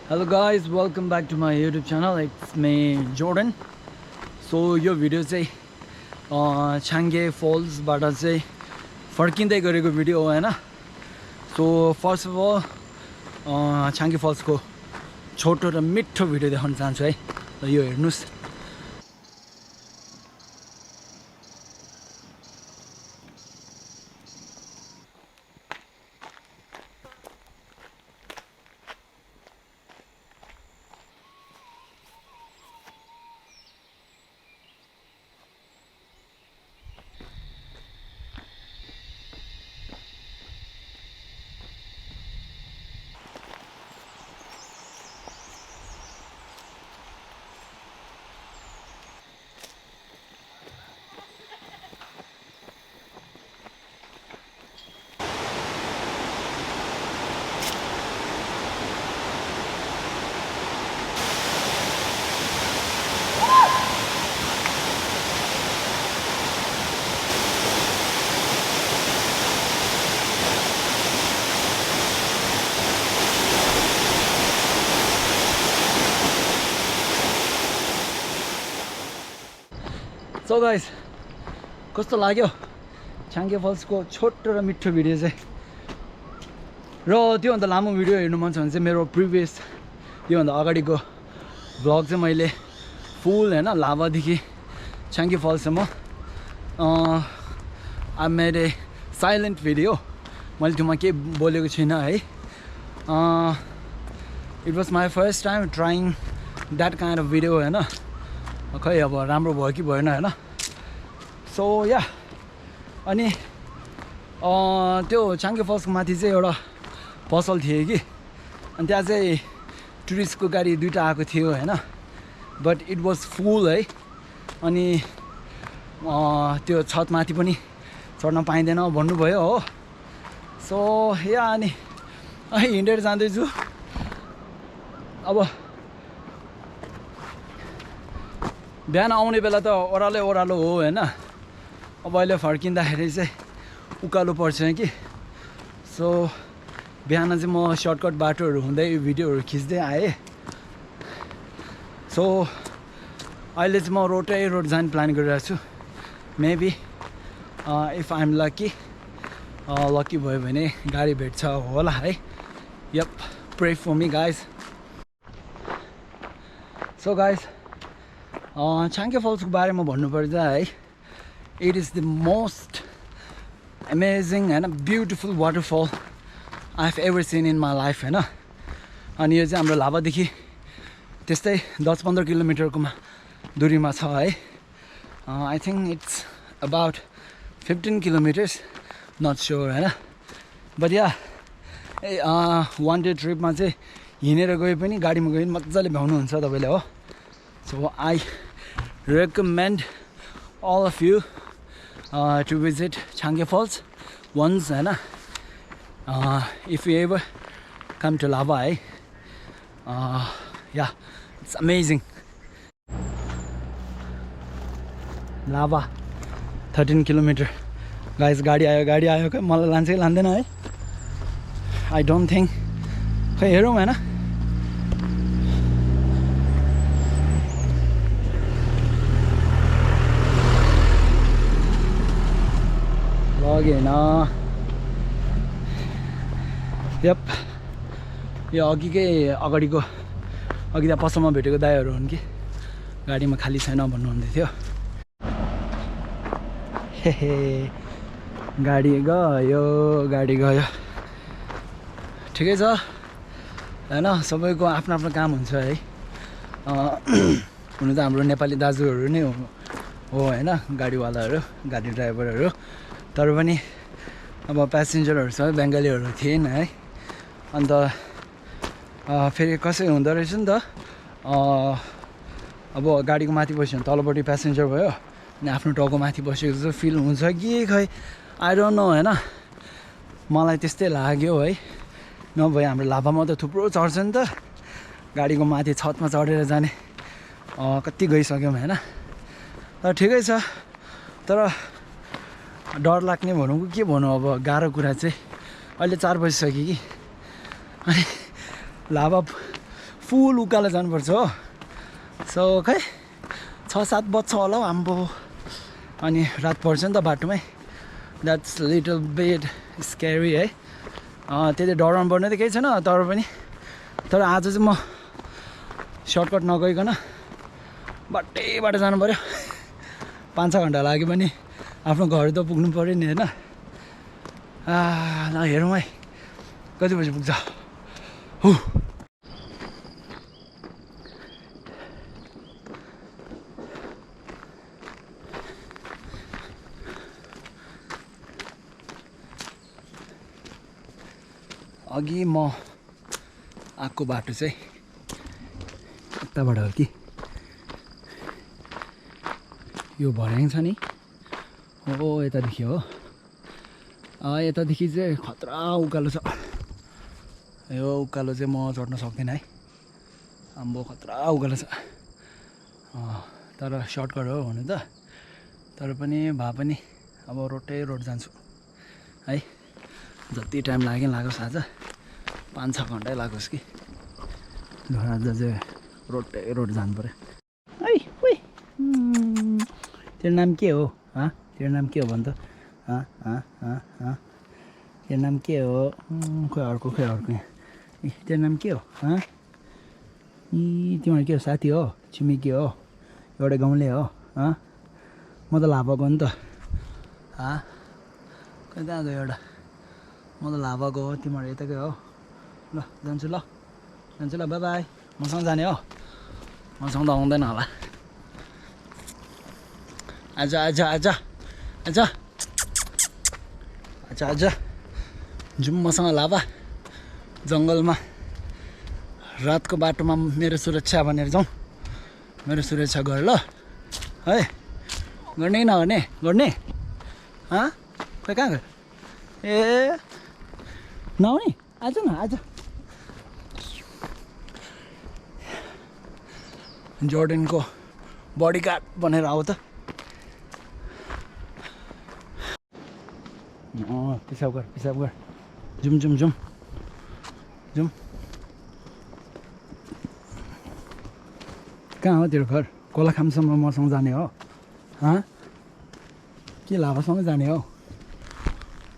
Hello guys, welcome back to my YouTube channel. It's me Jordan. So यो video चाहिँ Chhange falls बाट चाहिँ फर्किँदै गरेको भिडियो हो हैन. So first of all Chhange Falls को छोटो र मिठो भिडियो देखाउन चाहन्छु है. र यो हेर्नुस्. So guys, कस्तो लाग्यो छाङ्गे फल्स को छोटो र मिठो भिडियो चाहिँ. र त्यो भन्दा लामो भिडियो हेर्नु मन छ भने चाहिँ मेरो प्रिभियस यो भन्दा अगाडिको भ्लग चाहिँ मैले फुल हैन लाभादेखि छाङ्गे फल्ससम्म I made a silent video. मैले त्योमा केही बोलेको छुइनँ है. It was my first time trying that kind of video हैन. खै अब राम्रो भयो कि भएन हैन. सो या अनि त्यो छाङ्गे फल्सको माथि चाहिँ एउटा पसल थियो कि. अनि त्यहाँ चाहिँ टुरिस्टको गाडी दुईटा आएको थियो हैन. बट इट वाज फुल है. अनि त्यो छतमाथि पनि चढ्न पाइँदैन भन्नुभयो हो. सो या अनि हिँडेर जाँदैछु. अब बिहान आउने बेला त ओह्रालो हो हैन. अब अहिले फर्किँदाखेरि चाहिँ उकालो पर्छ कि. सो बिहान चाहिँ म सर्टकट बाटोहरू हुँदै भिडियोहरू खिच्दै आएँ. सो अहिले चाहिँ म रोड जाने प्लान गरिरहेको छु. Maybe if I am lucky भयो भने गाडी भेट्छ होला है. Yup, pray for me guys. So guys, Chhange फल्सको बारेमा भन्नुपर्दा है, it is the most amazing हैन beautiful waterfall I have ever seen in my life हैन. अनि यो चाहिँ हाम्रो लाभादेखि त्यस्तै 10-15 किलोमिटरको दुरीमा छ है. I think it's about 15 kilometres, not sure हैन. बट या वान डे ट्रिपमा चाहिँ हिँडेर गए पनि गाडीमा गए पनि मजाले भ्याउनुहुन्छ तपाईँले हो. So I recommend all of you to visit Chhangye Falls once हैन. If you ever come to Lava, yeah, it's amazing. Lava 13 kilometer. Guys, गाडी आयो क्या. मलाई लान्छ कि लाँदैन है. I don't think. खै हेरौँ हैन. यप, यो अघिकै अगाडिको त्यहाँ पसलमा भेटेको दाइहरू हुन् कि. गाडीमा खाली छैन भन्नुहुँदै थियो. हे गाडी गयो. ठिकै छ हैन. सबैको आफ्नो आफ्नो काम हुन्छ है. हुनु त हाम्रो नेपाली दाजुहरू नै हो हैन, गाडीवालाहरू, गाडी ड्राइभरहरू. तर पनि अब प्यासेन्जरहरू सबै बङ्गालीहरू थिएन है. अन्त फेरि कसै हुँदो रहेछ नि त. अब गाडीको माथि बस्यो भने तलपट्टि प्यासेन्जर भयो अनि आफ्नो टाउको माथि बसेको जस्तो फिल हुन्छ कि खै, आई डोन्ट नो हैन. मलाई त्यस्तै लाग्यो है. नभए हाम्रो लाभामा त थुप्रो चढ्छ नि त. गाडीको माथि छतमा चढेर जाने कति गइसक्यौँ हैन. तर ठिकै छ. तर डर लाग्ने भनौँ के भनौँ. अब गाह्रो कुरा चाहिँ अहिले 4 बजिसक्यो कि. अनि लाभा फुल उकालो जानुपर्छ हो सो खै 6-7 बज्छ होला हौ आम्बो अनि रात पर्छ नि त बाटोमै द्याट्स लिटल बिट स्क्यारी है त्यति डराउनु पर्ने त केही छैन तर आज चाहिँ म सर्टकट नगइकन बाटैबाट जानु पऱ्यो 5-6 घन्टा लाग्यो भने आफ्नो घर त पुग्नु पऱ्यो नि होइन ल हेरौँ है कति बजी पुग्छ हु अघि म आएको बाटो चाहिँ यताबाट हो कि यो भर्याङ छ नि हो यतादेखि हो यतादेखि चाहिँ खतरा उकालो छ यो उकालो चाहिँ म चढ्न सक्दिनँ है आम्बो खतरा उकालो छ तर सर्टकट हो हुनु त तर पनि भए पनि अब रोडै रोड जान्छु है जति टाइम लागोस् आज 5-6 घन्टै लागोस् कि आज चाहिँ रोडै रोड जानु पऱ्यो है तेरो नाम के हो तेरो नाम के हो भन् त तेरो नाम के हो खोइ अर्को तेरो नाम के हो तिम्रो के हो साथी हो छिमेकी हो एउटै गाउँले हो म त लाभाको नि त कता गयो एउटा म त लाभाको हो तिमीहरू यताकै हो ल जान्छु ल बाई बाई मसँग जाने हो मसँग त आउँदैन होला आजा जाउँ मसँग लाभा जङ्गलमा रातको बाटोमा मेरो सुरक्षा भनेर जाउँ मेरो सुरक्षा गर ल है गर्ने नगर्ने गर्ने खोइ कहाँ गयो ए नआउने आज न आज जोर्डनको बडीगार्ड बनेर आऊ त पिसाब गर जुम कहाँ हो तेरो घर कोलाखामसम्म मसँग जाने हो के लाभासँग जाने हो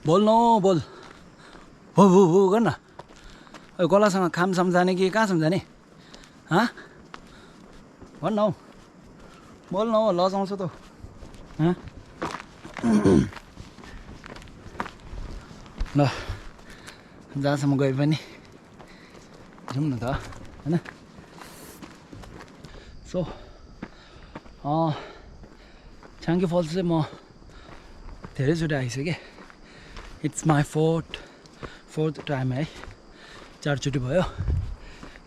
बोल हो गर न कोलासँग खामसम्म जाने कि कहाँसम्म जाने भन्न हौ बोल्न हौ लजाउँछ त ल जहाँसम्म गए पनि जाउँ न त होइन सो छाङ्गे फल्स चाहिँ म धेरैचोटि आइसकेँ इट्स माई फोर्थ टाइम है 4 चोटि भयो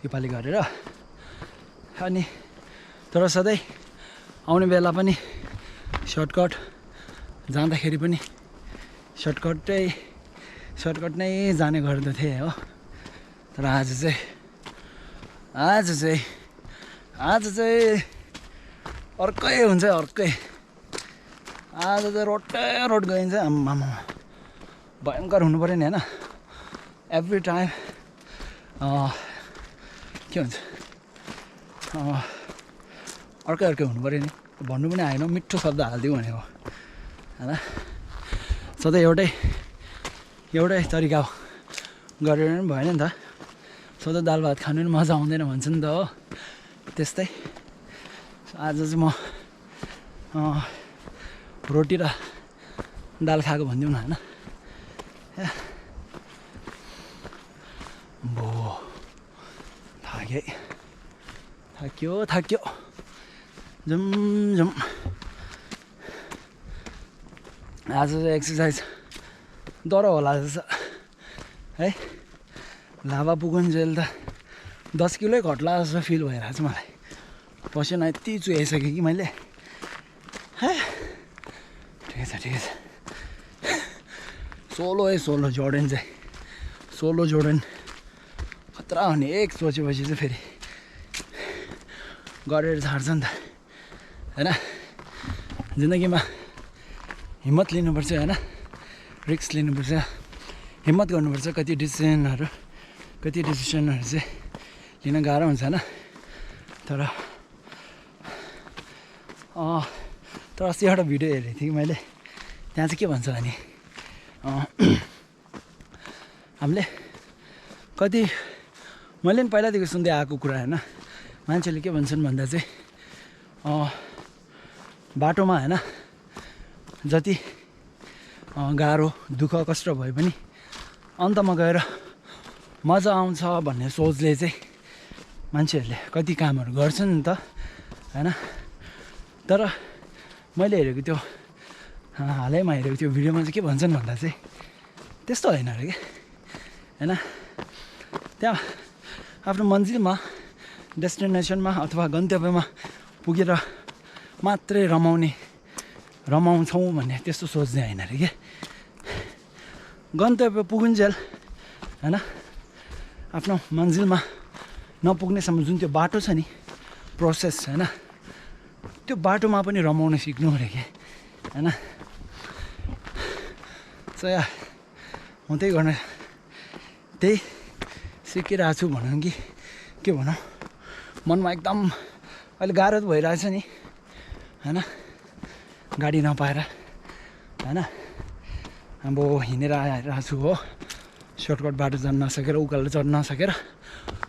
योपालि गरेर अनि तर सधैँ आउने बेला पनि सर्टकट जाँदाखेरि पनि सर्टकट नै जाने गर्दथे हो तर आज चाहिँ अर्कै हुन्छ अर्कै आज चाहिँ रोड गइन्छ आम्मामा भयङ्कर हुनु पऱ्यो नि होइन एभ्री टाइम के भन्छ अर्कै हुनु पऱ्यो नि भन्नु पनि आएन मिठो शब्द हालिदिउँ भनेको होइन सधैँ एउटै तरिका गरेर पनि भएन नि त सधैँ दाल भात खानु पनि मजा आउँदैन भन्छ नि त हो त्यस्तै आज चाहिँ म रोटी र दाल खाएको भनिदिउँ न होइन बो थाक्यो जाउँ आज चाहिँ एक्सर्साइज डर होला जस्तो है लाभा पुगुन्जेल त 10 किलो घट्ला जस्तो फिल भइरहेको छ मलाई पसिना यति चुहाइसकेँ कि मैले ठिकै छ सोलो जोर्डन चाहिँ सोलो जोर्डन खतरा हो नि एक सोचेपछि चाहिँ फेरि गरेर छाड्छ नि त होइन जिन्दगीमा हिम्मत लिनुपर्छ होइन रिस्क लिनुपर्छ हिम्मत गर्नुपर्छ कति डिसिसनहरू चाहिँ लिन गाह्रो हुन्छ होइन तर अस्ति एउटा भिडियो हेरेको थिएँ कि मैले त्यहाँ चाहिँ के भन्छ भने हामीले कति मैले पनि पहिलादेखि सुन्दै आएको कुरा होइन मान्छेले के भन्छन् भन्दा चाहिँ बाटोमा होइन जति गाह्रो दुःख कष्ट भए पनि अन्तमा गएर मजा आउँछ भन्ने सोचले चाहिँ मान्छेहरूले कति कामहरू गर्छन् नि त होइन तर मैले हेरेको त्यो हालैमा हेरेको त्यो भिडियोमा चाहिँ के भन्छन् भन्दा चाहिँ त्यस्तो होइन अरे कि होइन त्यहाँ आफ्नो मन्जिलमा डेस्टिनेसनमा अथवा गन्तव्यमा पुगेर मात्रै रमाउँछौँ भन्ने त्यस्तो सोच्ने होइन अरे कि गन्तव्य पुगुन्जेल होइन आफ्नो मन्जिलमा नपुग्नेसम्म जुन त्यो बाटो छ नि प्रोसेस होइन त्यो बाटोमा पनि रमाउन सिक्नु अरे कि होइन सो या म त्यही सिकिरहेको छु भनौँ कि के भनौँ मनमा एकदम अहिले गाह्रो त भइरहेछ नि होइन गाडी नपाएर होइन अब हिँडेर आइरहेको छु हो सर्टकट बाटो जान नसकेर उकालो चढ्न नसकेर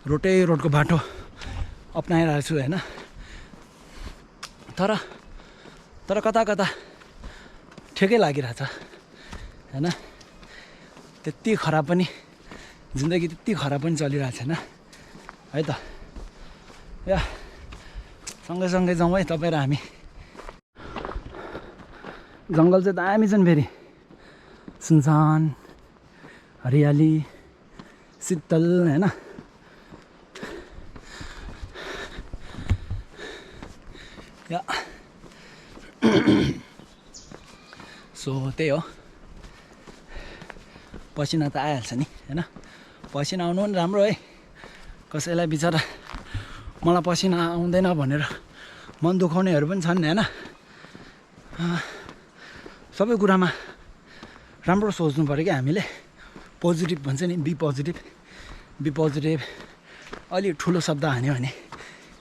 रोडको बाटो अप्नाइरहेको छु होइन तर कता ठिकै लागिरहेछ होइन त्यति खराब पनि जिन्दगी त्यति खराब पनि चलिरहेको छैन है त या सँगै जाउँ है तपाईँ र हामी जङ्गल चाहिँ दामी छन् फेरि सुनसान हरियाली शीतल होइन या सो त्यही हो पसिना त आइहाल्छ नि होइन पसिना आउनु पनि राम्रो है कसैलाई बिचरा मलाई पसिना आउँदैन भनेर मन दुखाउनेहरू पनि छन् होइन सबै कुरामा राम्रो सोच्नु पऱ्यो कि हामीले पोजिटिभ भन्छ नि बी पोजिटिभ अलि ठुलो शब्द हान्यो भने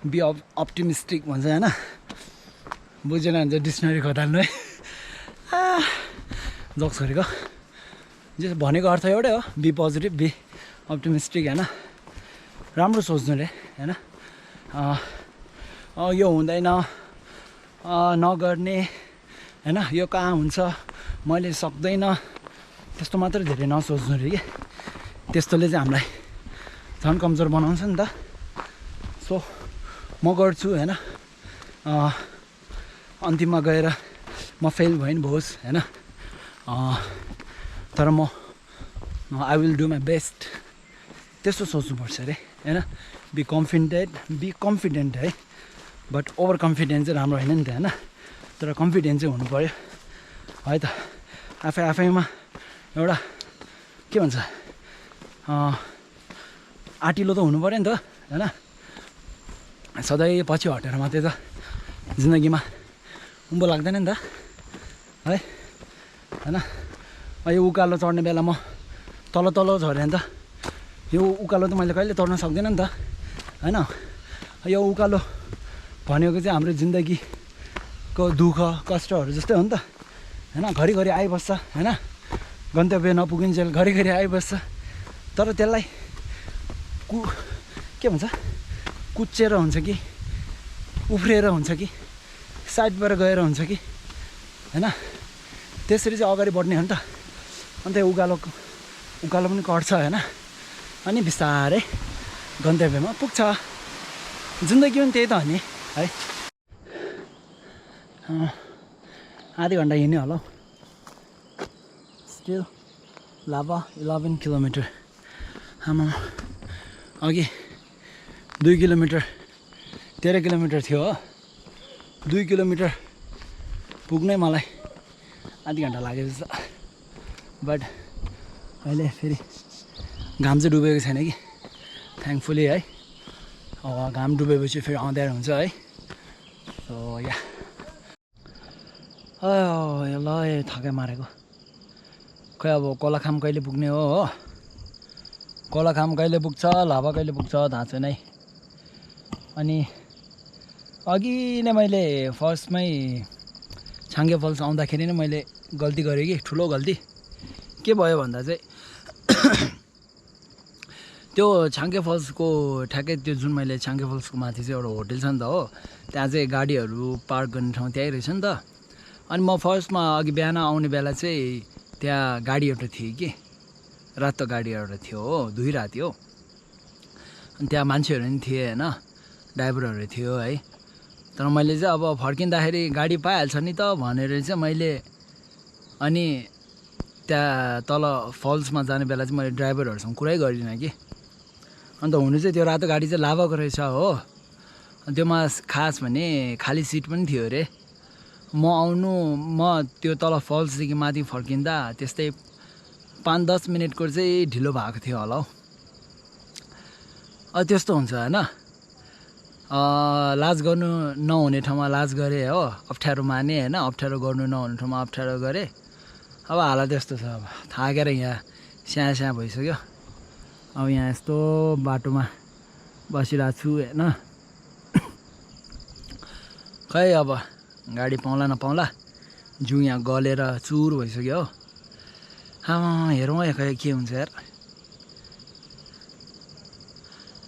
बी अप्टिमिस्टिक भन्छ होइन बुझेन भने चाहिँ डिक्सनरी खटाल्नु है जक्स गरेको जे भनेको अर्थ एउटै हो बी पोजिटिभ बी अप्टिमिस्टिक होइन राम्रो सोच्नु रे होइन यो हुँदैन नगर्ने होइन यो कहाँ हुन्छ मैले सक्दैन त्यस्तो मात्रै धेरै नसोच्नु रे कि त्यस्तोले चाहिँ हामीलाई झन् कमजोर बनाउँछ नि त सो म गर्छु होइन अन्तिममा गएर म फेल भयो नि भोस् होइन तर म I will do my best त्यस्तो सोच्नुपर्छ अरे होइन बी कन्फिडेन्ट है बट ओभर कन्फिडेन्स चाहिँ राम्रो होइन नि त होइन तर कन्फिडेन्स चाहिँ हुनु पऱ्यो है त आफैमा एउटा के भन्छ आँटिलो त हुनु पऱ्यो नि त होइन सधैँ पछि हटेर मात्रै त जिन्दगीमा उँभो लाग्दैन नि त है होइन यो उकालो चढ्ने बेला म तल झरेँ नि त यो उकालो त मैले कहिले चढ्न सक्दिनँ नि त होइन यो उकालो भनेको चाहिँ हाम्रो जिन्दगीको दुःख कष्टहरू जस्तै हो नि त होइन घरिघरि आइबस्छ होइन गन्तव्य नपुगिन्जेल घरिघरि आइबस्छ तर त्यसलाई के भन्छ कुच्चेर हुन्छ कि उफ्रिएर हुन्छ कि साइडबाट गएर हुन्छ कि होइन त्यसरी चाहिँ अगाडि बढ्ने हो नि त अन्त उकालो पनि कट्छ होइन अनि बिस्तारै गन्तव्यमा पुग्छ जिन्दगी पनि त्यही त हो नि है आधी घन्टा हिँड्यो होला हौ स्टिल लाभा 11 किलोमिटर आमा अघि 2 किलोमिटर 13 किलोमिटर थियो हो 2 किलोमिटर पुग्नै मलाई आधी घन्टा लाग्यो जस्तो बट अहिले फेरि घाम चाहिँ डुबेको छैन कि थ्याङ्कफुली है घाम डुबेपछि फेरि अँध्यारो हुन्छ है सो या ल थकाइ मारेको खै अब कोलाखाम कहिले पुग्ने हो कोलाखाम कहिले पुग्छ लाभा कहिले पुग्छ थाहा छैन है अनि अघि नै मैले फर्स्टमै छाङ्गे फल्स आउँदाखेरि नै मैले गल्ती गरेँ कि ठुलो गल्ती के भयो भन्दा चाहिँ त्यो छाङ्गे फल्सको ठ्याक्कै त्यो जुन मैले छाङ्गे फल्सको माथि चाहिँ एउटा होटल छ नि त हो त्यहाँ चाहिँ गाडीहरू पार्क गर्ने ठाउँ त्यहीँ रहेछ नि त अनि म फर्स्टमा अघि बिहान आउने बेला चाहिँ त्यहाँ गाडी एउटा थियो कि रातो गाडी एउटा थियो हो धोइरहेको थियो अनि त्यहाँ मान्छेहरू पनि थिए होइन ड्राइभरहरू थियो है तर मैले चाहिँ अब फर्किँदाखेरि गाडी पाइहाल्छ नि त भनेर चाहिँ मैले अनि त्यहाँ तल फल्समा जाने बेला चाहिँ मैले ड्राइभरहरूसँग कुरै गरिनँ कि अन्त हुनु चाहिँ त्यो रातो गाडी चाहिँ लाभाको रहेछ हो त्योमा खास भने खाली सिट पनि थियो अरे म त्यो तल फल्सदेखि माथि फर्किँदा त्यस्तै 5-10 मिनटको चाहिँ ढिलो भएको थियो होला हौ त्यस्तो हुन्छ होइन लाज गर्नु नहुने ठाउँमा लाज गरेँ हो अप्ठ्यारो माने होइन अप्ठ्यारो गर्नु नहुने ठाउँमा अप्ठ्यारो गरेँ अब हालत त्यस्तो छ अब थाकेर यहाँ स्याहाँ भइसक्यो अब यहाँ यस्तो बाटोमा बसिरहेको छु होइन खै अब गाडी पाउँला नपाउँला जिउ यहाँ गलेर चुर भइसक्यो हो हेरौँ है खै के हुन्छ यार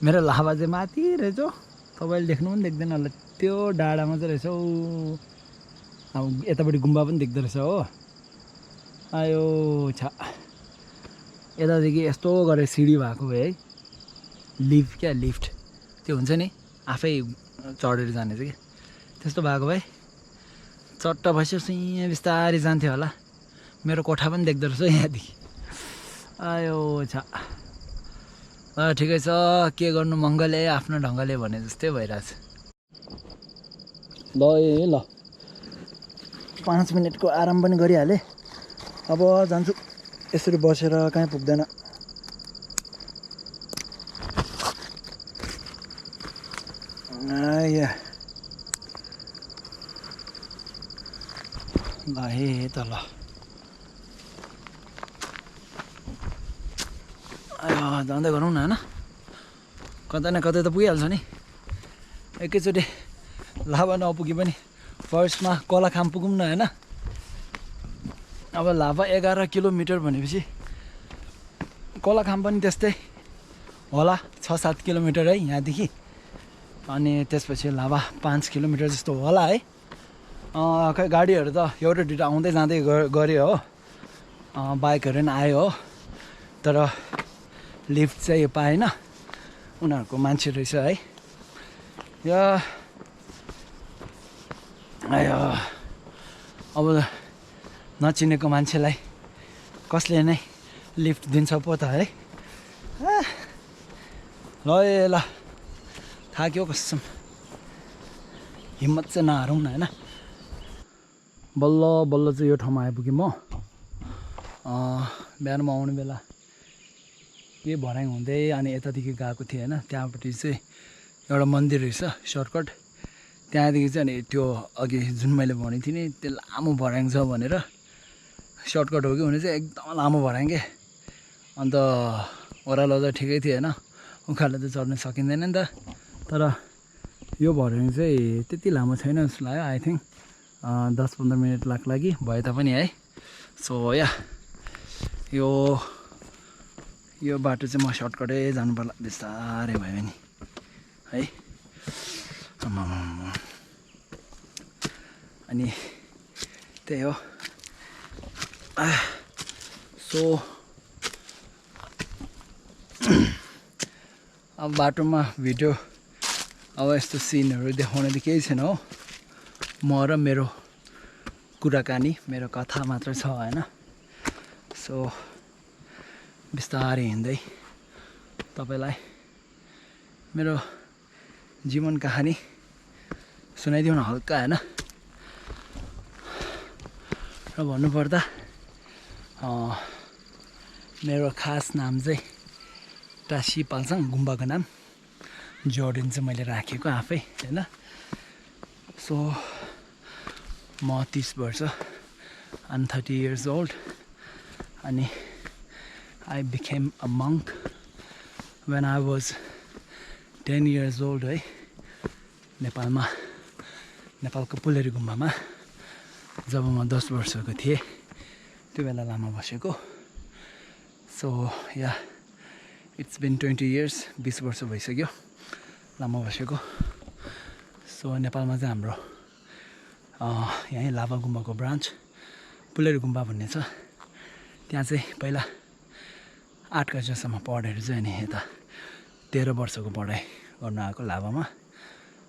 मेरो लाभा चाहिँ माथि रहेछ तपाईँले देख्नु पनि देख्दैन होला त्यो डाँडामा चाहिँ रहेछ हौ अब यतापट्टि गुम्बा पनि देख्दो रहेछ हो आयो छ यतादेखि यस्तो गरेर सिडी भएको भए है लिफ्ट त्यो हुन्छ नि आफै चढेर जाने चाहिँ कि त्यस्तो भएको भए चट्ट भइसक्यो यहाँ बिस्तारै जान्थ्यो होला मेरो कोठा पनि देख्दो रहेछ यहाँदेखि आयो छ ठिकै छ के गर्नु मङ्गलले आफ्नो ढङ्गले भने जस्तै भइरहेछ ल 5 मिनटको आराम पनि गरिहालेँ अब जान्छु यसरी बसेर कहीँ पुग्दैन ल हे त ल जाँदै गरौँ न होइन कतै न कतै त पुगिहाल्छ नि एकैचोटि लाभा नपुगे पनि फर्स्टमा कोलाखाम पुगौँ न होइन अब लाभा 11 किलोमिटर भनेपछि कोलाखाम पनि त्यस्तै होला 6-7 किलोमिटर है यहाँदेखि अनि त्यसपछि लाभा 5 किलोमिटर जस्तो होला है खै गाडीहरू त एउटा दुइटा आउँदै जाँदै गऱ्यो हो बाइकहरू पनि आयो हो तर लिफ्ट चाहिँ पाएन उनीहरूको मान्छे रहेछ है या आयो अब नचिनेको मान्छेलाई कसले नै लिफ्ट दिन्छ पो त है ल थाक्यो कसम हिम्मत चाहिँ नहारौँ न होइन बल्ल चाहिँ यो ठाउँमा आइपुगेँ म बिहानमा आउने बेला के भराइ हुँदै अनि यतादेखि गएको थिएँ होइन त्यहाँपट्टि चाहिँ एउटा मन्दिर रहेछ सर्टकट त्यहाँदेखि चाहिँ अनि त्यो अघि जुन मैले भनेको थिएँ नि त्यो लामो भर्याङ छ भनेर सर्टकट हो कि हुने चाहिँ एकदम लामो भर्याङ के अन्त ओह्रालो त ठिकै थियो होइन उकालो त चढ्न सकिँदैन नि त तर यो भर्याङ चाहिँ त्यति लामो छैन जस्तो लाग्यो आई थिङ्क 10-15 मिनट लाग्ला कि भए तापनि है सो या यो बाटो चाहिँ म सर्टकटै जानु पर्ला बिस्तारै भयो नि है अनि त्यही हो सो अब बाटोमा भिडियो अब यस्तो सिनहरू देखाउने त केही छैन हो म र मेरो कुराकानी मेरो कथा मात्र छ होइन सो बिस्तारै हिँड्दै तपाईँलाई मेरो जीवन कहानी सुनाइदिउँ न हल्का होइन र भन्नुपर्दा मेरो खास नाम चाहिँ टासी पाल्साङ गुम्बाको नाम जोर्डन चाहिँ मैले राखेको आफै होइन सो म 30 वर्ष I'm 30 years old अनि I became a monk when I was 10 years old है नेपालमा नेपालको पुलेरी गुम्बामा जब म 10 वर्षको थिएँ त्यो बेला लामा बसेको so yeah it's been 20 years 20 वर्ष भइसक्यो लामा बसेको सो नेपालमा चाहिँ हाम्रो यहीँ लाभा गुम्बाको ब्रान्च पुलेरी गुम्बा भन्ने छ त्यहाँ चाहिँ पहिला 8 कक्षासम्म पढेर चाहिँ अनि यता 13 वर्षको पढाइ गर्न आएको लाभामा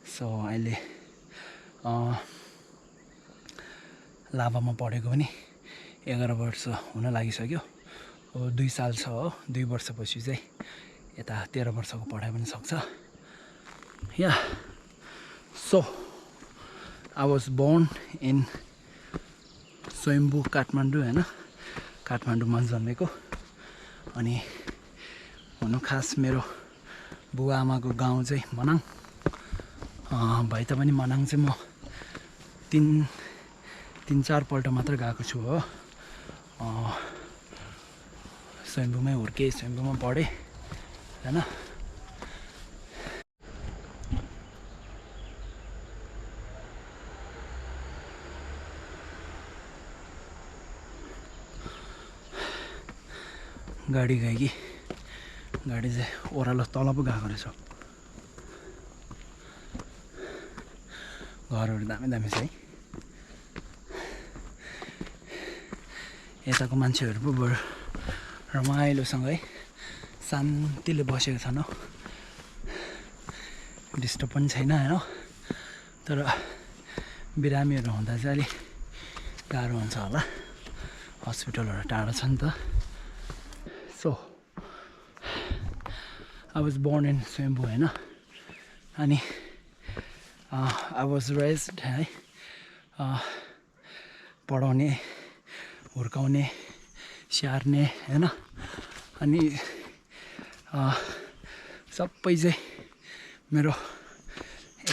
सो अहिले लाभामा पढेको पनि 11 वर्ष हुन लागिसक्यो अब 2 साल छ हो 2 वर्षपछि चाहिँ यता 13 वर्षको पढाइ पनि सक्छ या so I was born in Swayambhu Kathmandu हैन काठमाडौँमा जन्मेको अनि हुनु खास मेरो बुवा आमाको गाउँ चाहिँ मनाङ भए तापनि मनाङ चाहिँ म 3-4 पल्ट मात्र गएको छु हो स्वयम्भूमै हुर्के स्वयम्भूमा पढे हैन गाडी गयो कि गाडी चाहिँ ओह्रालो तल पो गएको रहेछ घरहरू दामी दामी छ है यताको मान्छेहरू पो बरु रमाइलोसँग है शान्तिले बसेको छन् हो डिस्टर्ब पनि छैन हैन तर बिरामीहरू हुँदा चाहिँ अलिक गाह्रो हुन्छ होला हस्पिटलहरू टाढो छ नि त So, I was born in Swayambhu, हैन अनि I was raised है पढाउने हुर्काउने स्याहार्ने हैन अनि सबै चाहिँ मेरो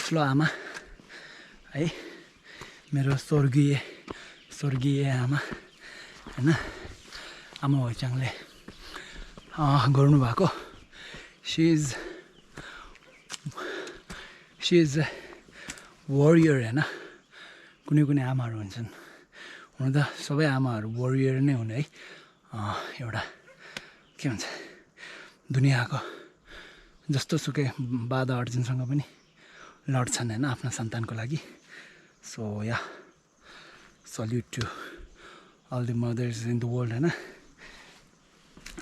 एक्लो आमा है मेरो स्वर्गीय आमा हैन आमा होइचाङले गर्नु भएको she is a warrior हैन कुनै कुनै आमाहरू हुन्छन् हुन त सबै आमाहरू warrior नै हुने है एउटा के भन्छ दुनियाको जस्तो सुकै बाधा अर्जुनसँग पनि लड्छन् हैन आफ्नो सन्तानको लागि so yeah salute to all the mothers in the world हैन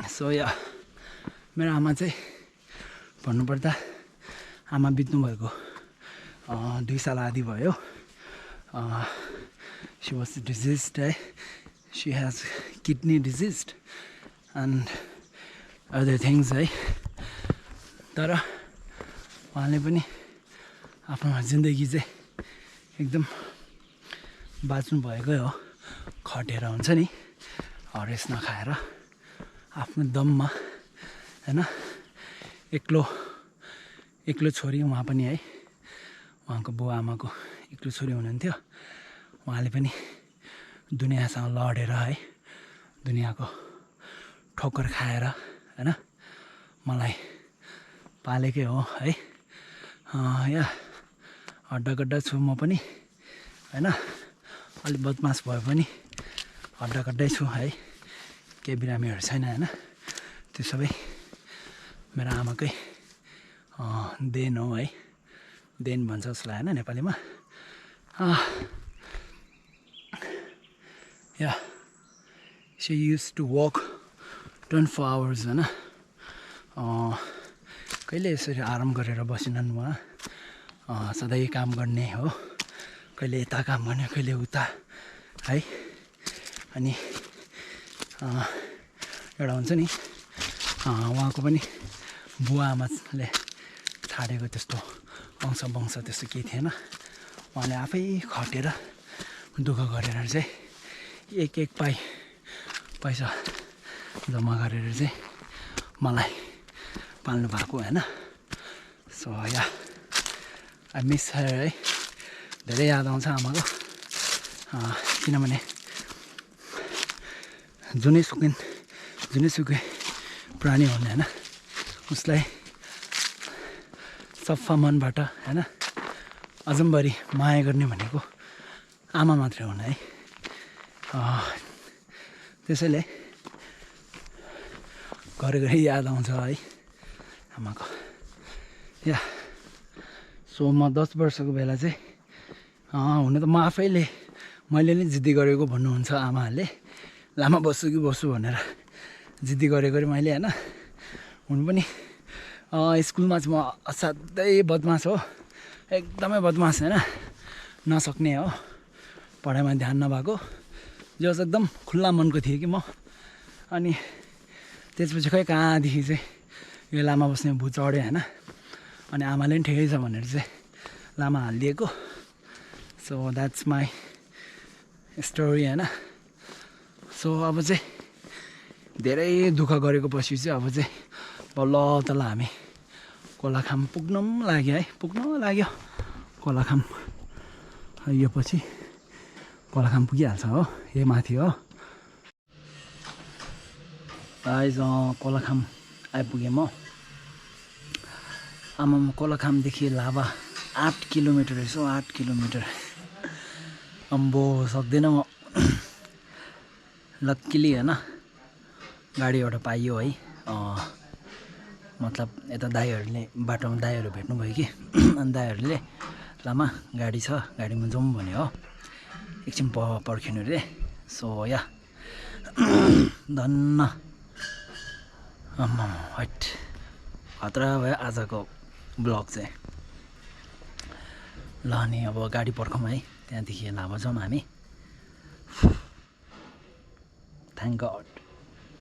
सो या मेरो आमा चाहिँ भन्नुपर्दा आमा बित्नु भएको 2 साल आदि भयो she was diseased है she has kidney disease and other things है तर उहाँले पनि आफ्नो जिन्दगी चाहिँ एकदम बाँच्नु भएकै हो खटेर हुन्छ नि हरेस नखाएर आफ्नो दममा हैन एक्लो छोरी उहाँ पनि है उहाँको बुवा आमाको एक्लो छोरी हुनुहुन्थ्यो उहाँले पनि दुनियासँग लडेर है दुनियाको ठोक्कर खाएर हैन मलाई पालेकै हो है या हड्डाकड्डा छु म पनि हैन अलि बदमास भए पनि हड्डाकड्डै छु है केही बिरामीहरू छैन हैन त्यो सबै मेरो आमाकै देन हो है देन भन्छ उसलाई हैन नेपालीमा या she used to walk 24 hours हैन कहिले यसरी आराम गरेर बसिनन् उहाँ सधैँ काम गर्ने हो कहिले यता काम गर्ने कहिले उता है अनि एउटा हुन्छ नि उहाँको पनि बुवा आमाले छाडेको त्यस्तो वंश त्यस्तो केही थिएन उहाँले आफै खटेर दुःख गरेर चाहिँ एक पैसा जम्मा गरेर चाहिँ मलाई पाल्नु भएको हैन so yeah I miss her है धेरै याद आउँछ आमाको किनभने जुनैसुकै प्राणी हुने हैन उसलाई सफा मनबाट हैन अझम्बरी माया गर्ने भनेको आमा मात्रै हुन् है। त्यसैले घरिघरि याद आउँछ है आमाको। या सो म 10 वर्षको बेला चाहिँ हुन त म आफैले मैले नै जिद्दी गरेको भन्नुहुन्छ आमाहरूले, लामा बस्छु कि बस्छु भनेर जिद्दी गरेको मैले होइन। हुनु पनि स्कुलमा चाहिँ म असाध्यै बदमास हो, एकदमै बदमास होइन, नसक्ने हो, पढाइमा ध्यान नभएको, जस एकदम खुल्ला मनको थिएँ कि म। अनि त्यसपछि खै कहाँदेखि चाहिँ यो लामा बस्ने भूत चढ्यो होइन। अनि आमाले पनि ठिकै छ भनेर चाहिँ लामा हालिदिएको। सो द्याट्स माई स्टोरी होइन। सो अब चाहिँ धेरै दुःख गरेको पछि चाहिँ अब चाहिँ बल्ल तल हामी कोलाखाम पुग्न पनि लाग्यो है, पुग्न लाग्यो कोलाखाम। यो पछि कोलाखाम पुगिहाल्छ हो, यही माथि हो गाइज। कोलाखाम आइपुगेँ म। आमामा कोलाखामदेखि लाभा 8 किलोमिटर रहेछ, 8 किलोमिटर। अम्बो सक्दैन म। लक्किली होइन गाडी एउटा पाइयो है। मतलब यता दाइहरूले बाटोमा दाइहरू भेट्नुभयो कि अनि दाइहरूले लामा गाडी छ, गाडीमा जाउँ भन्यो हो, एकछिन पर्खिनु रे। सो या धन्न आम्मा हट खतरा भयो आजको ब्लग चाहिँ। ल अनि अब गाडी पर्खौँ है, त्यहाँदेखि लाभा जाउँ हामी। Thank God.